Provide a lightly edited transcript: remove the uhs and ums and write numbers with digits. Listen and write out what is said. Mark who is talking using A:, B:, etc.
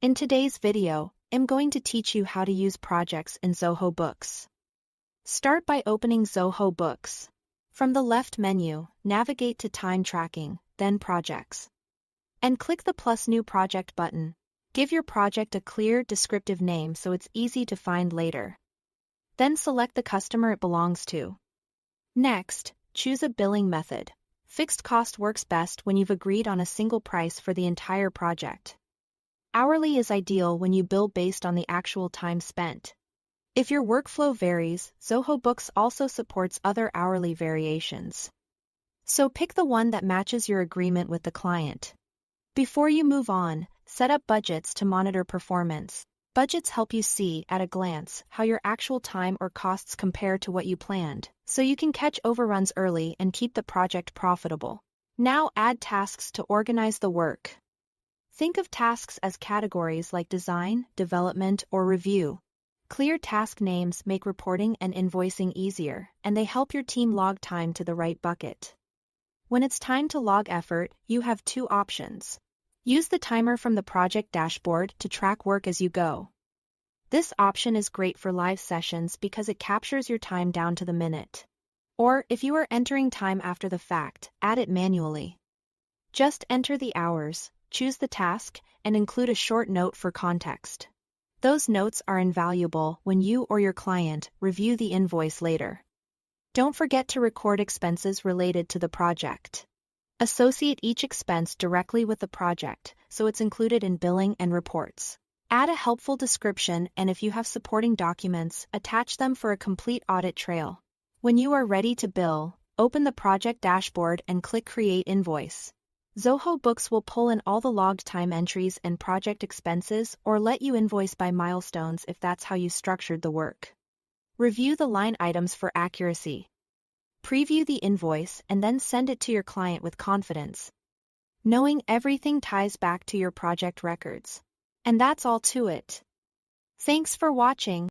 A: In today's video, I'm going to teach you how to use projects in Zoho Books. Start by opening Zoho Books. From the left menu, navigate to Time Tracking, then Projects. And click the plus New Project button. Give your project a clear, descriptive name so it's easy to find later. Then select the customer it belongs to. Next, choose a billing method. Fixed cost works best when you've agreed on a single price for the entire project. Hourly is ideal when you bill based on the actual time spent. If your workflow varies, Zoho Books also supports other hourly variations. So pick the one that matches your agreement with the client. Before you move on, set up budgets to monitor performance. Budgets help you see, at a glance, how your actual time or costs compare to what you planned, so you can catch overruns early and keep the project profitable. Now add tasks to organize the work. Think of tasks as categories like design, development, or review. Clear task names make reporting and invoicing easier, and they help your team log time to the right bucket. When it's time to log effort, you have two options. Use the timer from the project dashboard to track work as you go. This option is great for live sessions because it captures your time down to the minute. Or, if you are entering time after the fact, add it manually. Just enter the hours, choose the task, and include a short note for context. Those notes are invaluable when you or your client review the invoice later. Don't forget to record expenses related to the project. Associate each expense directly with the project, so it's included in billing and reports. Add a helpful description, and if you have supporting documents, attach them for a complete audit trail. When you are ready to bill, open the project dashboard and click Create Invoice. Zoho Books will pull in all the logged time entries and project expenses or let you invoice by milestones if that's how you structured the work. Review the line items for accuracy. Preview the invoice and then send it to your client with confidence, knowing everything ties back to your project records. And that's all to it. Thanks for watching.